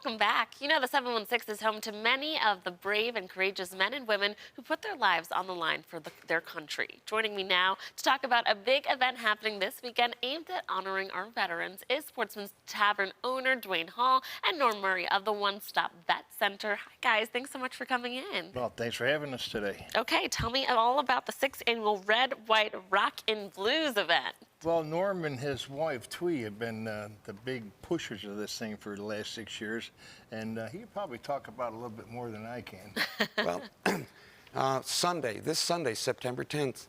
welcome back. You know, the 716 is home to many of the brave and courageous men and women who put their lives on the line for their country. Joining me now to talk about a big event happening this weekend aimed at honoring our veterans is Sportsmen's Tavern owner Dwayne Hall and Norm Murray of the One Stop Vet Center. Hi, guys. Thanks so much for coming in. Well, thanks for having us today. Okay, tell me all about the 6th annual Red, White, Rock and Blues event. Well, Norm and his wife, Twee, have been the big pushers of this thing for the last 6 years, and he could probably talk about it a little bit more than I can. Well, this Sunday, September 10th,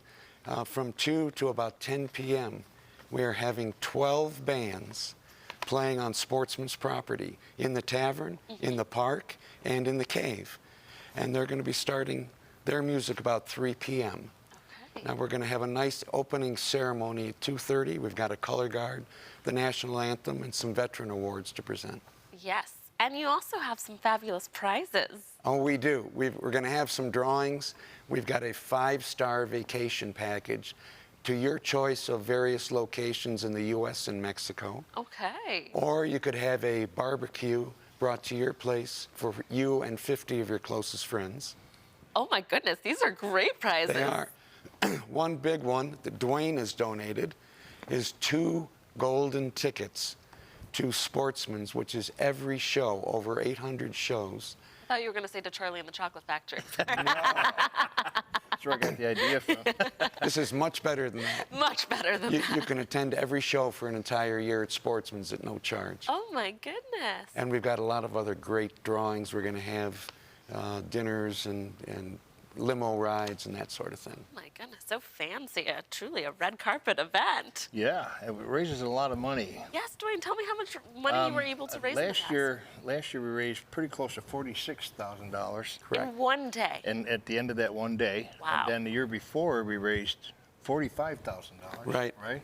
from 2 to about 10 p.m., we are having 12 bands playing on Sportsman's property in the Tavern, in the park, and in the cave. And they're going to be starting their music about 3 p.m. Now we're going to have a nice opening ceremony at 2:30. We've got a color guard, the national anthem, and some veteran awards to present. Yes, and you also have some fabulous prizes. Oh, we do. We're going to have some drawings. We've got a 5-star vacation package to your choice of various locations in the U.S. and Mexico. Okay. Or you could have a barbecue brought to your place for you and 50 of your closest friends. Oh my goodness, these are great prizes. They are. One big one that Dwayne has donated is 2 golden tickets to Sportsman's, which is every show, over 800 shows. I thought you were going to say to Charlie and the Chocolate Factory. That's where I got the idea from. This is much better than that. Much better than that. You can attend every show for an entire year at Sportsman's at no charge. Oh my goodness. And we've got a lot of other great drawings. We're going to have dinners and limo rides and that sort of thing. Oh my goodness, so fancy. Truly a red carpet event. Yeah, it raises a lot of money. Yes, Dwayne, tell me how much money you were able to raise in the past. Last year we raised pretty close to $46,000. In one day. And at the end of that one day. Wow. And then the year before we raised $45,000. Right. Right?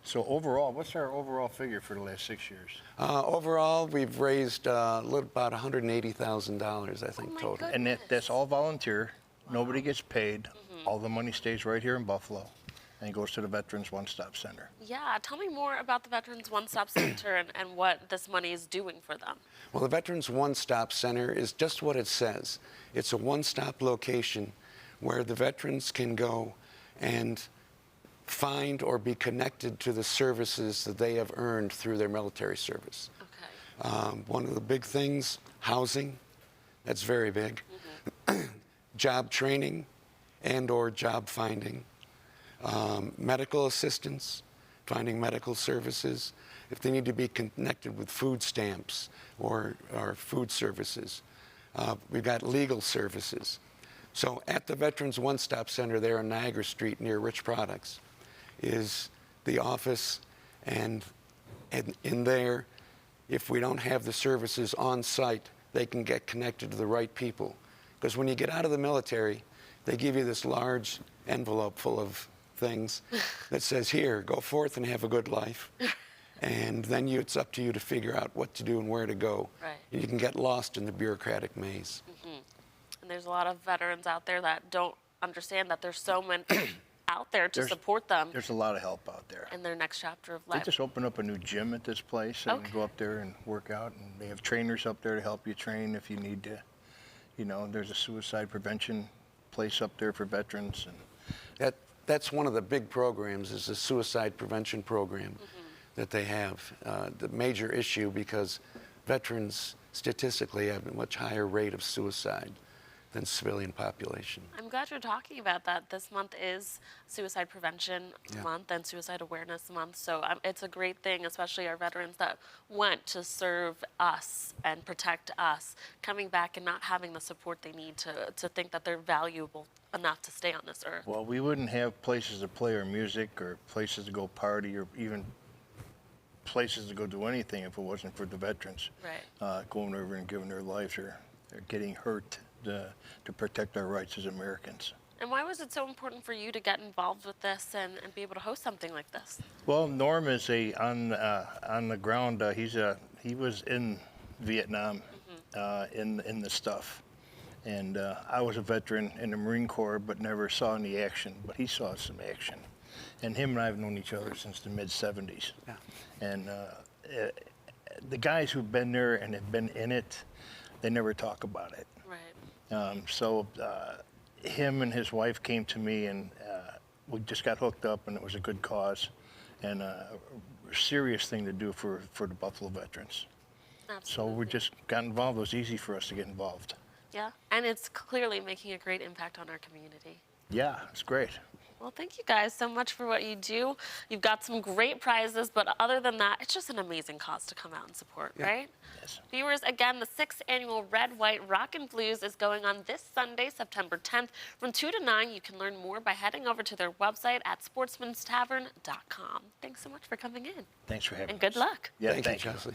So overall, what's our overall figure for the last 6 years? Overall, we've raised about $180,000, I think, total. Goodness. And that's all volunteer. Nobody gets paid. All the money stays right here in Buffalo and goes to the Veterans One Stop Center. Yeah, tell me more about the Veterans One Stop Center and what this money is doing for them. Well, the Veterans One Stop Center is just what it says. It's a one-stop location where the veterans can go and find or be connected to the services that they have earned through their military service. Okay. One of the big things, housing, that's very big. Job training and or job finding, medical assistance, finding medical services, if they need to be connected with food stamps or food services. We've got legal services. So at the Veterans One Stop Center there on Niagara Street near Rich Products is the office, and in there, if we don't have the services on site, they can get connected to the right people. Because when you get out of the military, they give you this large envelope full of things that says, here, go forth and have a good life. And then it's up to you to figure out what to do and where to go. Right. You can get lost in the bureaucratic maze. And there's a lot of veterans out there that don't understand that there's so many out there to support them There's a lot of help out there. in their next chapter of They life. just opened up a new gym at this place, so you can go up there and work out, and they have trainers up there to help you train if you need to. You know, there's a suicide prevention place up there for veterans. And That's one of the big programs, is the suicide prevention program that they have. The major issue, because veterans statistically have a much higher rate of suicide than civilian population. I'm glad you're talking about that. This month is Suicide Prevention Month and Suicide Awareness Month, so it's a great thing, especially our veterans that went to serve us and protect us, coming back and not having the support they need to think that they're valuable enough to stay on this earth. well, we wouldn't have places to play our music or places to go party or even places to go do anything if it wasn't for the veterans. Right. Going over and giving their lives or getting hurt to protect our rights as Americans. And why was it so important for you to get involved with this and be able to host something like this? Well, Norm is on the ground. He was in Vietnam in the stuff, and I was a veteran in the Marine Corps, but never saw any action. But he saw some action, and him and I have known each other since the mid '70s. Yeah. And the guys who've been there and have been in it, they never talk about it. Right. So him and his wife came to me, and we just got hooked up, and it was a good cause and a serious thing to do for the Buffalo veterans. Absolutely. So we just got involved. It was easy for us to get involved. Yeah, and it's clearly making a great impact on our community. Yeah, it's great. Well, thank you guys so much for what you do. You've got some great prizes, but other than that, it's just an amazing cause to come out and support, right? Yes. Viewers, again, the 6th annual Red, White, Rock and Blues is going on this Sunday, September 10th, from 2 to 9. You can learn more by heading over to their website at sportsmanstavern.com. Thanks so much for coming in. Thanks for having And good us. luck. Yeah, Thank you, thank you. Chesley.